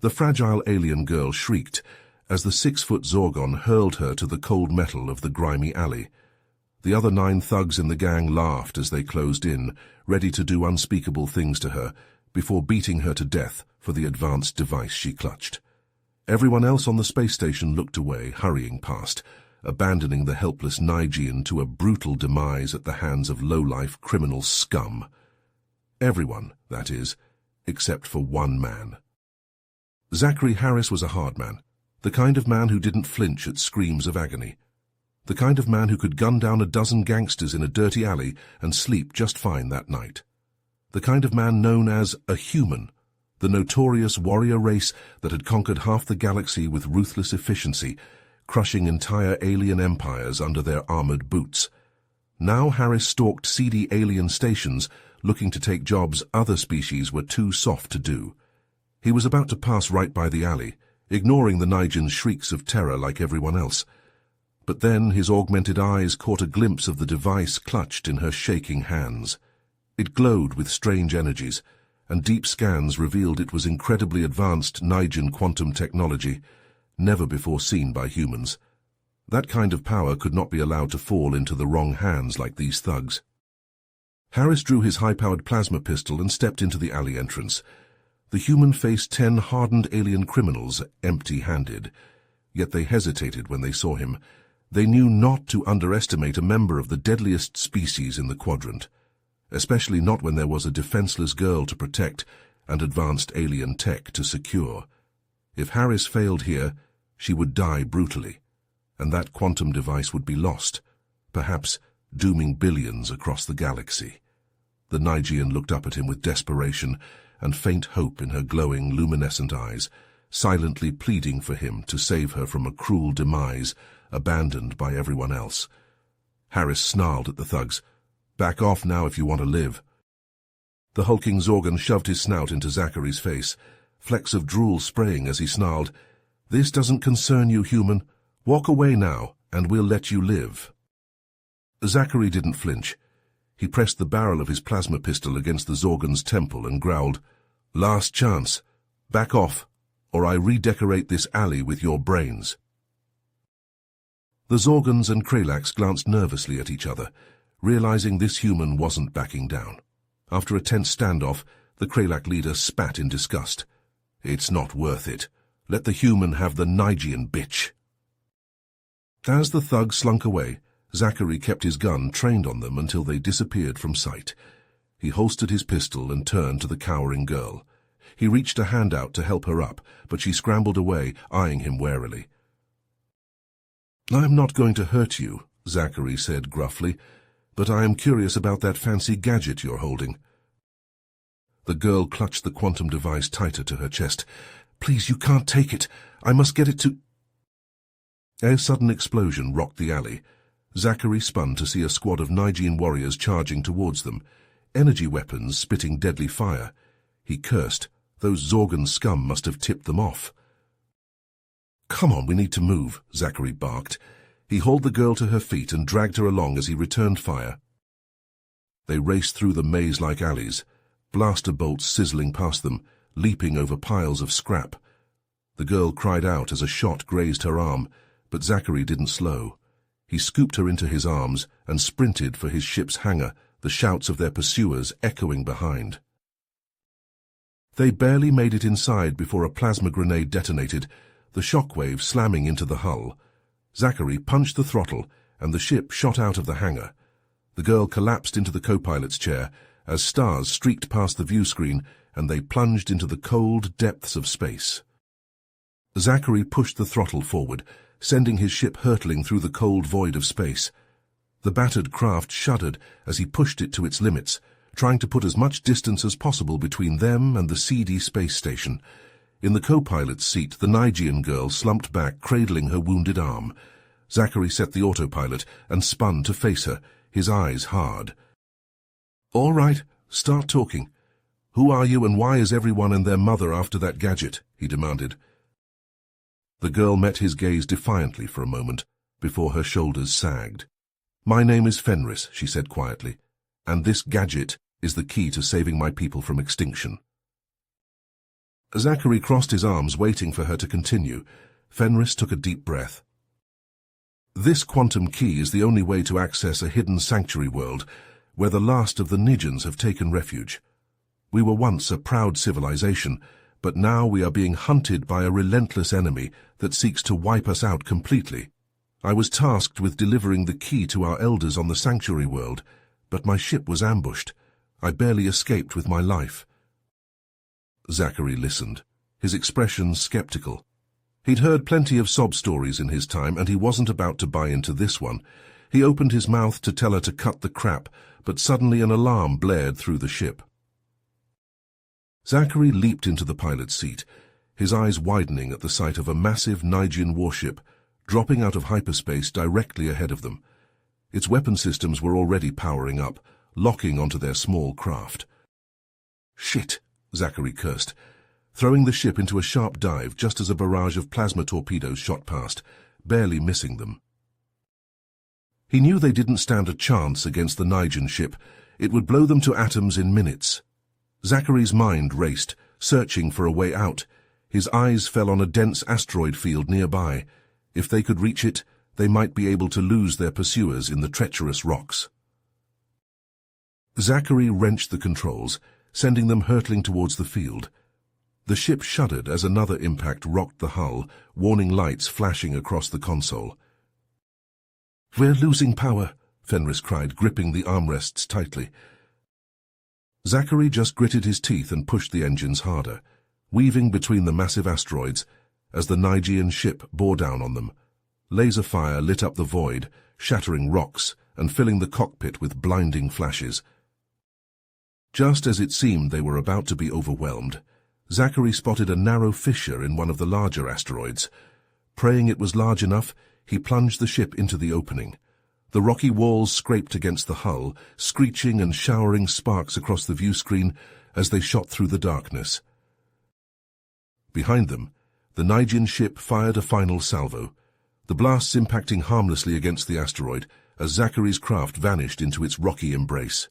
The fragile alien girl shrieked as the 6-foot Zorgon hurled her to the cold metal of the grimy alley. The other 9 thugs in the gang laughed as they closed in, ready to do unspeakable things to her, before beating her to death for the advanced device she clutched. Everyone else on the space station looked away, hurrying past, abandoning the helpless Nigean to a brutal demise at the hands of low-life criminal scum. Everyone, that is, except for one man. Zachary Harris was a hard man, the kind of man who didn't flinch at screams of agony. The kind of man who could gun down a dozen gangsters in a dirty alley and sleep just fine that night. The kind of man known as a human, the notorious warrior race that had conquered half the galaxy with ruthless efficiency, crushing entire alien empires under their armored boots. Now Harris stalked seedy alien stations, looking to take jobs other species were too soft to do. He was about to pass right by the alley, ignoring the Nigean's shrieks of terror like everyone else. But then his augmented eyes caught a glimpse of the device clutched in her shaking hands. It glowed with strange energies, and deep scans revealed it was incredibly advanced Nigean quantum technology, never before seen by humans. That kind of power could not be allowed to fall into the wrong hands like these thugs. Harris drew his high-powered plasma pistol and stepped into the alley entrance. The human faced 10 hardened alien criminals, empty-handed. Yet they hesitated when they saw him. They knew not to underestimate a member of the deadliest species in the quadrant, especially not when there was a defenseless girl to protect and advanced alien tech to secure. If Harris failed here, she would die brutally, and that quantum device would be lost, perhaps dooming billions across the galaxy. The Nigean looked up at him with desperation and faint hope in her glowing, luminescent eyes, silently pleading for him to save her from a cruel demise, abandoned by everyone else. Harris snarled at the thugs. "Back off now if you want to live." The hulking Zorgon shoved his snout into Zachary's face, flecks of drool spraying as he snarled, "This doesn't concern you, human. Walk away now, and we'll let you live." Zachary didn't flinch. He pressed the barrel of his plasma pistol against the Zorgon's temple and growled, "Last chance. Back off, or I redecorate this alley with your brains." The Zorgons and Kralax glanced nervously at each other, realizing this human wasn't backing down. After a tense standoff, the Kralak leader spat in disgust. "It's not worth it. Let the human have the Nigean, bitch." As the thugs slunk away, Zachary kept his gun trained on them until they disappeared from sight. He holstered his pistol and turned to the cowering girl. He reached a hand out to help her up, but she scrambled away, eyeing him warily. "I'm not going to hurt you," Zachary said gruffly, "but I am curious about that fancy gadget you're holding." The girl clutched the quantum device tighter to her chest. "Please, you can't take it. I must get it to—" A sudden explosion rocked the alley. Zachary spun to see a squad of Nigean warriors charging towards them, energy weapons spitting deadly fire. He cursed. Those Zorgon scum must have tipped them off. "Come on, we need to move," Zachary barked. He hauled the girl to her feet and dragged her along as he returned fire. They raced through the maze-like alleys, blaster bolts sizzling past them, leaping over piles of scrap. The girl cried out as a shot grazed her arm, but Zachary didn't slow. He scooped her into his arms and sprinted for his ship's hangar, the shouts of their pursuers echoing behind. They barely made it inside before a plasma grenade detonated, the shockwave slamming into the hull. Zachary punched the throttle, and the ship shot out of the hangar. The girl collapsed into the co-pilot's chair as stars streaked past the view screen, and they plunged into the cold depths of space. Zachary pushed the throttle forward, sending his ship hurtling through the cold void of space. The battered craft shuddered as he pushed it to its limits, trying to put as much distance as possible between them and the seedy space station. In the co-pilot's seat, the Nigean girl slumped back, cradling her wounded arm. Zachary set the autopilot and spun to face her, his eyes hard. "All right, start talking. Who are you and why is everyone and their mother after that gadget?" he demanded. The girl met his gaze defiantly for a moment, before her shoulders sagged. "My name is Fenris," she said quietly, "and this gadget is the key to saving my people from extinction." Zachary crossed his arms, waiting for her to continue. Fenris took a deep breath. This quantum key is the only way to access a hidden sanctuary world, where the last of the Nijans have taken refuge. We were once a proud civilization, but now we are being hunted by a relentless enemy that seeks to wipe us out completely. I was tasked with delivering the key to our elders on the sanctuary world, but my ship was ambushed. I barely escaped with my life. Zachary listened, his expression skeptical. He'd heard plenty of sob stories in his time, and he wasn't about to buy into this one. He opened his mouth to tell her to cut the crap, but suddenly an alarm blared through the ship. Zachary leaped into the pilot's seat, his eyes widening at the sight of a massive Nigian warship dropping out of hyperspace directly ahead of them. Its weapon systems were already powering up, locking onto their small craft. "Shit," Zachary cursed, throwing the ship into a sharp dive just as a barrage of plasma torpedoes shot past, barely missing them. He knew they didn't stand a chance against the Nigian ship. It would blow them to atoms in minutes. Zachary's mind raced, searching for a way out. His eyes fell on a dense asteroid field nearby. If they could reach it, they might be able to lose their pursuers in the treacherous rocks. Zachary wrenched the controls, sending them hurtling towards the field. The ship shuddered as another impact rocked the hull, warning lights flashing across the console. "We're losing power," Fenris cried, gripping the armrests tightly. Zachary just gritted his teeth and pushed the engines harder, weaving between the massive asteroids as the Nigian ship bore down on them. Laser fire lit up the void, shattering rocks and filling the cockpit with blinding flashes. Just as it seemed they were about to be overwhelmed, Zachary spotted a narrow fissure in one of the larger asteroids. Praying it was large enough, he plunged the ship into the opening. The rocky walls scraped against the hull, screeching and showering sparks across the view screen as they shot through the darkness. Behind them, the Nigian ship fired a final salvo, the blasts impacting harmlessly against the asteroid as Zachary's craft vanished into its rocky embrace.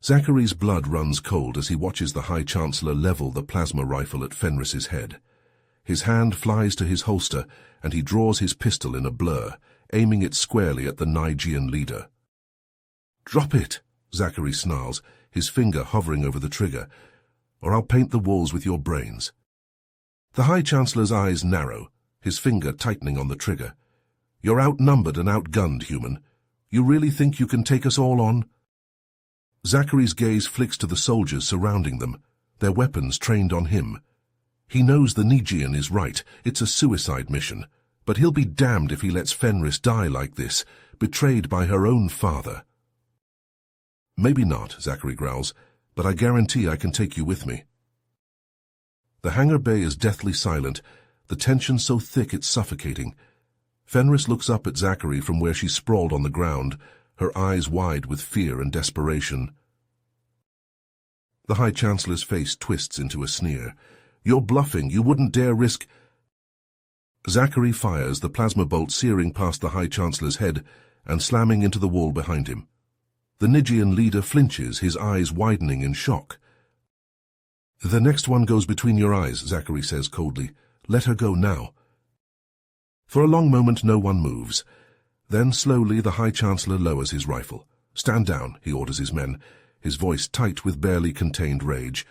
Zachary's blood runs cold as he watches the High Chancellor level the plasma rifle at Fenris's head. His hand flies to his holster, and he draws his pistol in a blur, aiming it squarely at the Nigian leader. "Drop it," Zachary snarls, his finger hovering over the trigger, "or I'll paint the walls with your brains." The High Chancellor's eyes narrow, his finger tightening on the trigger. "You're outnumbered and outgunned, human. You really think you can take us all on?" Zachary's gaze flicks to the soldiers surrounding them, their weapons trained on him. He knows the Nigian is right, it's a suicide mission, but he'll be damned if he lets Fenris die like this, betrayed by her own father. "Maybe not," Zachary growls, "but I guarantee I can take you with me." The hangar bay is deathly silent, the tension so thick it's suffocating. Fenris looks up at Zachary from where she's sprawled on the ground, her eyes wide with fear and desperation. The High Chancellor's face twists into a sneer. "You're bluffing. You wouldn't dare risk—" Zachary fires, the plasma bolt searing past the High Chancellor's head and slamming into the wall behind him. The Nigian leader flinches, his eyes widening in shock. "The next one goes between your eyes," Zachary says coldly. "Let her go now." For a long moment no one moves. Then slowly the High Chancellor lowers his rifle. "Stand down," he orders his men, his voice tight with barely contained rage.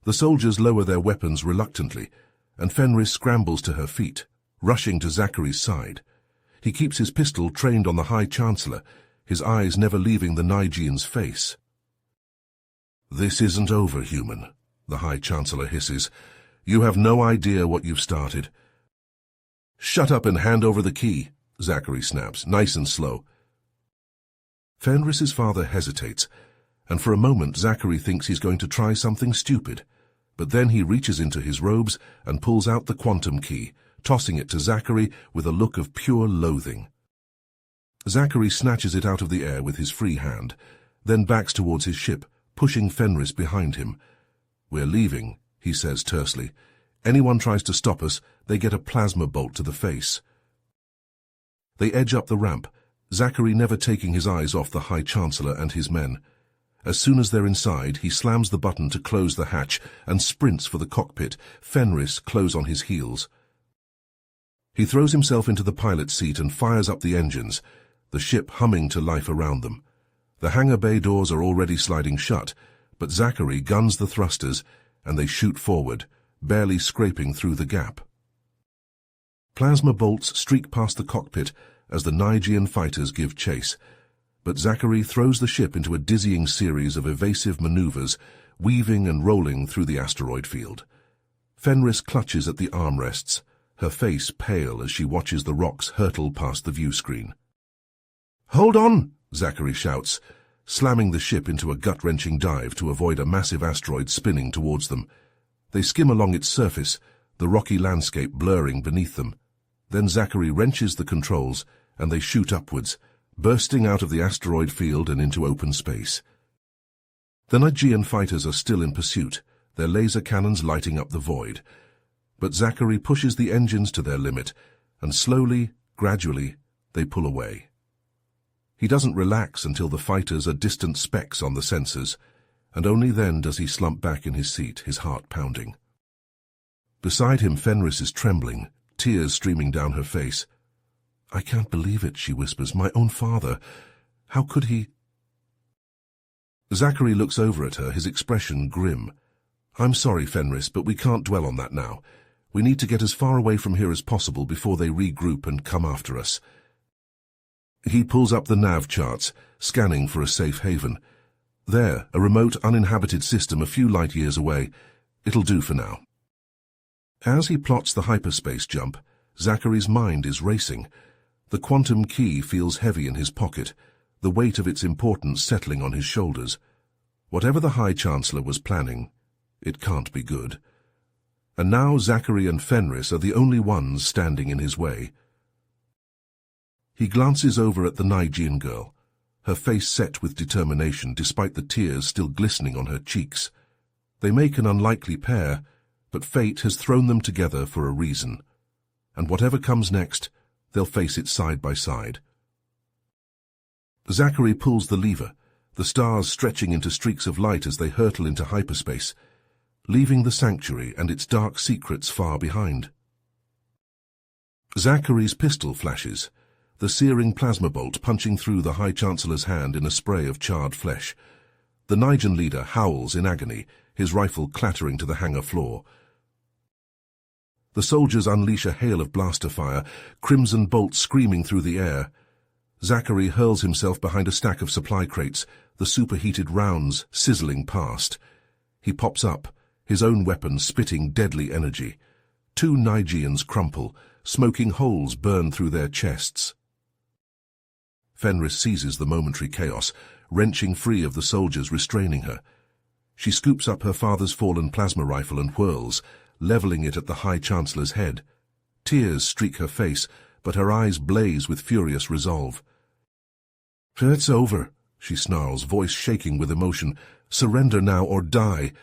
The soldiers lower their weapons reluctantly, and Fenris scrambles to her feet, rushing to Zachary's side. He keeps his pistol trained on the High Chancellor, his eyes never leaving the Nigian's face. "This isn't over, human," the High Chancellor hisses. "You have no idea what you've started." "Shut up and hand over the key," Zachary snaps, nice and slow. Fenris's father hesitates, and for a moment Zachary thinks he's going to try something stupid. But then he reaches into his robes and pulls out the quantum key, tossing it to Zachary with a look of pure loathing. Zachary snatches it out of the air with his free hand, then backs towards his ship, pushing Fenris behind him. "We're leaving," he says tersely. "Anyone tries to stop us, they get a plasma bolt to the face." They edge up the ramp, Zachary never taking his eyes off the High Chancellor and his men. As soon as they're inside, he slams the button to close the hatch and sprints for the cockpit, Fenris close on his heels. He throws himself into the pilot's seat and fires up the engines, the ship humming to life around them. The hangar bay doors are already sliding shut, but Zachary guns the thrusters, and they shoot forward, barely scraping through the gap. Plasma bolts streak past the cockpit as the Nigean fighters give chase, but Zachary throws the ship into a dizzying series of evasive maneuvers, weaving and rolling through the asteroid field. Fenris clutches at the armrests, her face pale as she watches the rocks hurtle past the view screen. "Hold on!" Zachary shouts, slamming the ship into a gut-wrenching dive to avoid a massive asteroid spinning towards them. They skim along its surface, the rocky landscape blurring beneath them. Then Zachary wrenches the controls, and they shoot upwards, bursting out of the asteroid field and into open space. The Nigean fighters are still in pursuit, their laser cannons lighting up the void. But Zachary pushes the engines to their limit, and slowly, gradually, they pull away. He doesn't relax until the fighters are distant specks on the sensors, and only then does he slump back in his seat, his heart pounding. Beside him, Fenris is trembling, tears streaming down her face. "I can't believe it," she whispers. "My own father. How could he—" Zachary looks over at her, his expression grim. "I'm sorry, Fenris, but we can't dwell on that now. We need to get as far away from here as possible before they regroup and come after us." He pulls up the nav charts, scanning for a safe haven. There, a remote, uninhabited system a few light years away. It'll do for now. As he plots the hyperspace jump, Zachary's mind is racing. The quantum key feels heavy in his pocket, the weight of its importance settling on his shoulders. Whatever the High Chancellor was planning, it can't be good. And now Zachary and Fenris are the only ones standing in his way. He glances over at the Nigean girl, her face set with determination despite the tears still glistening on her cheeks. They make an unlikely pair, but fate has thrown them together for a reason. And whatever comes next, they'll face it side by side. Zachary pulls the lever, the stars stretching into streaks of light as they hurtle into hyperspace, leaving the sanctuary and its dark secrets far behind. Zachary's pistol flashes, the searing plasma bolt punching through the High Chancellor's hand in a spray of charred flesh. The Nigean leader howls in agony, his rifle clattering to the hangar floor. The soldiers unleash a hail of blaster fire, crimson bolts screaming through the air. Zachary hurls himself behind a stack of supply crates, the superheated rounds sizzling past. He pops up, his own weapon spitting deadly energy. Two Nigeans crumple, smoking holes burn through their chests. Fenris seizes the momentary chaos, wrenching free of the soldiers restraining her. She scoops up her father's fallen plasma rifle and whirls, leveling it at the High Chancellor's head. Tears streak her face, but her eyes blaze with furious resolve. "It's over," she snarls, voice shaking with emotion. "Surrender now or die."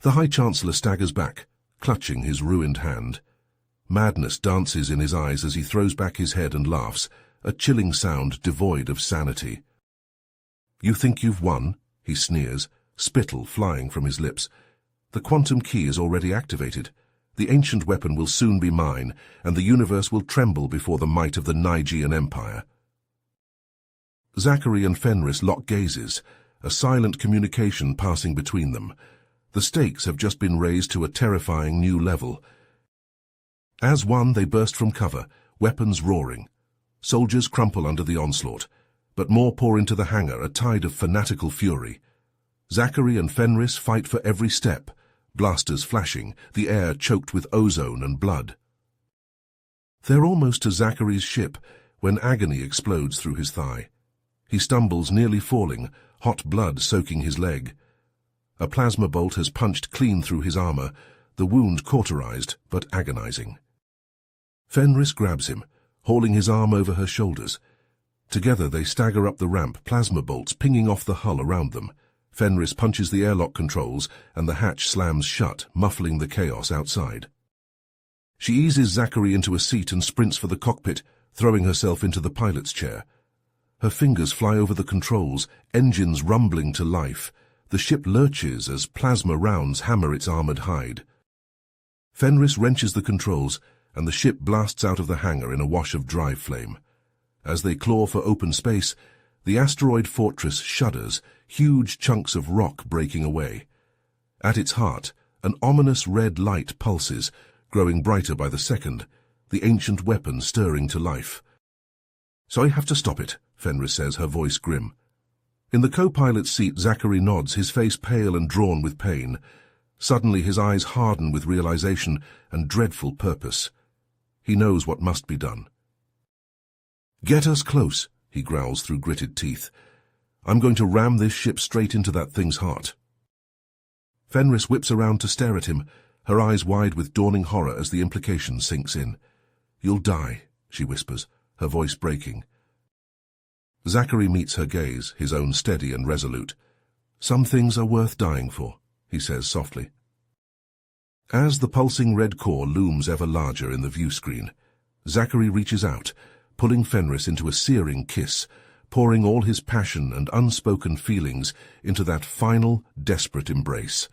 The High Chancellor staggers back, clutching his ruined hand. Madness dances in his eyes as he throws back his head and laughs, a chilling sound devoid of sanity. "You think you've won?" he sneers, spittle flying from his lips. "The quantum key is already activated. The ancient weapon will soon be mine, and the universe will tremble before the might of the Nigean Empire." Zachary and Fenris lock gazes, a silent communication passing between them. The stakes have just been raised to a terrifying new level. As one, they burst from cover, weapons roaring. Soldiers crumple under the onslaught, but more pour into the hangar, a tide of fanatical fury. Zachary and Fenris fight for every step, blasters flashing, the air choked with ozone and blood. They're almost to Zachary's ship when agony explodes through his thigh. He stumbles, nearly falling, hot blood soaking his leg. A plasma bolt has punched clean through his armor, the wound cauterized but agonizing. Fenris grabs him, hauling his arm over her shoulders. Together they stagger up the ramp, plasma bolts pinging off the hull around them. Fenris punches the airlock controls, and the hatch slams shut, muffling the chaos outside. She eases Zachary into a seat and sprints for the cockpit, throwing herself into the pilot's chair. Her fingers fly over the controls, engines rumbling to life. The ship lurches as plasma rounds hammer its armored hide. Fenris wrenches the controls, and the ship blasts out of the hangar in a wash of drive flame. As they claw for open space, the asteroid fortress shudders, huge chunks of rock breaking away. At its heart, an ominous red light pulses, growing brighter by the second, the ancient weapon stirring to life. "So I have to stop it," Fenris says, her voice grim. In the co-pilot's seat, Zachary nods, his face pale and drawn with pain. Suddenly his eyes harden with realization and dreadful purpose. He knows what must be done. "Get us close," he growls through gritted teeth. "I'm going to ram this ship straight into that thing's heart." Fenris whips around to stare at him, her eyes wide with dawning horror as the implication sinks in. "You'll die," she whispers, her voice breaking. Zachary meets her gaze, his own steady and resolute. "Some things are worth dying for," he says softly. As the pulsing red core looms ever larger in the view screen, Zachary reaches out, pulling Fenris into a searing kiss, pouring all his passion and unspoken feelings into that final, desperate embrace.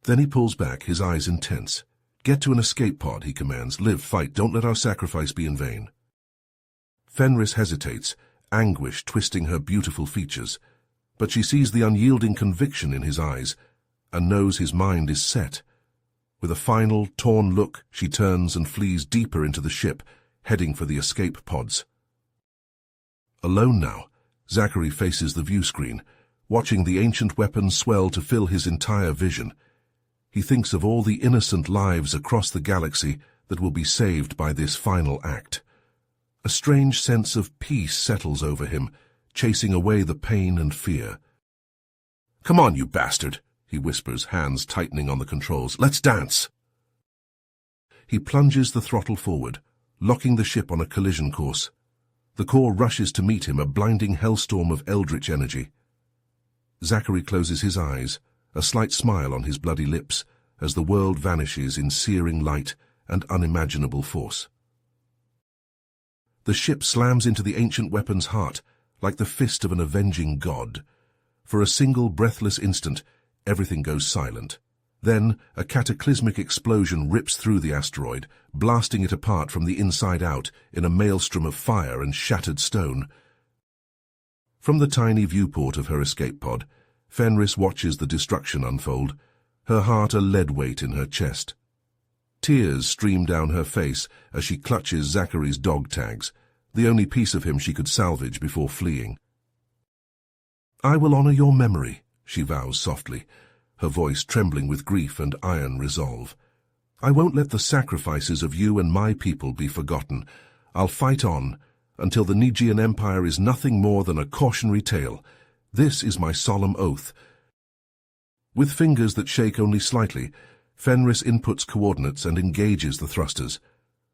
Then he pulls back, his eyes intense. "Get to an escape pod," he commands. "Live, fight, don't let our sacrifice be in vain." Fenris hesitates, anguish twisting her beautiful features, but she sees the unyielding conviction in his eyes and knows his mind is set. With a final, torn look, she turns and flees deeper into the ship, heading for the escape pods. Alone now, Zachary faces the view screen, watching the ancient weapon swell to fill his entire vision. He thinks of all the innocent lives across the galaxy that will be saved by this final act. A strange sense of peace settles over him, chasing away the pain and fear. "Come on, you bastard," he whispers, hands tightening on the controls. "Let's dance." He plunges the throttle forward, locking the ship on a collision course. The core rushes to meet him, a blinding hellstorm of eldritch energy. Zachary closes his eyes, a slight smile on his bloody lips, as the world vanishes in searing light and unimaginable force. The ship slams into the ancient weapon's heart, like the fist of an avenging god. For a single breathless instant, everything goes silent. Then, a cataclysmic explosion rips through the asteroid, blasting it apart from the inside out in a maelstrom of fire and shattered stone. From the tiny viewport of her escape pod, Fenris watches the destruction unfold, her heart a lead weight in her chest. Tears stream down her face as she clutches Zachary's dog tags, the only piece of him she could salvage before fleeing. "I will honor your memory," she vows softly, her voice trembling with grief and iron resolve. "I won't let the sacrifices of you and my people be forgotten. I'll fight on until the Nigian Empire is nothing more than a cautionary tale. This is my solemn oath." With fingers that shake only slightly, Fenris inputs coordinates and engages the thrusters.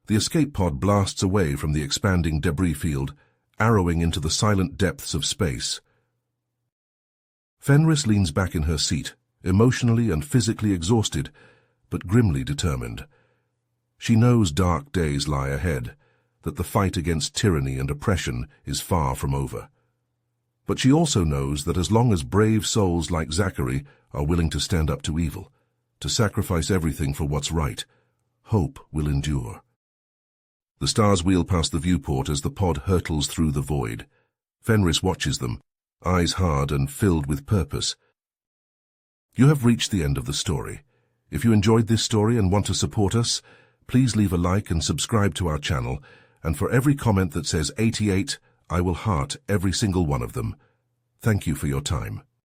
The escape pod blasts away from the expanding debris field, arrowing into the silent depths of space. Fenris leans back in her seat, emotionally and physically exhausted, but grimly determined. She knows dark days lie ahead, that the fight against tyranny and oppression is far from over. But she also knows that as long as brave souls like Zachary are willing to stand up to evil, to sacrifice everything for what's right, hope will endure. The stars wheel past the viewport as the pod hurtles through the void. Fenris watches them, eyes hard and filled with purpose. You have reached the end of the story. If you enjoyed this story and want to support us, please leave a like and subscribe to our channel, and for every comment that says 88, I will heart every single one of them. Thank you for your time.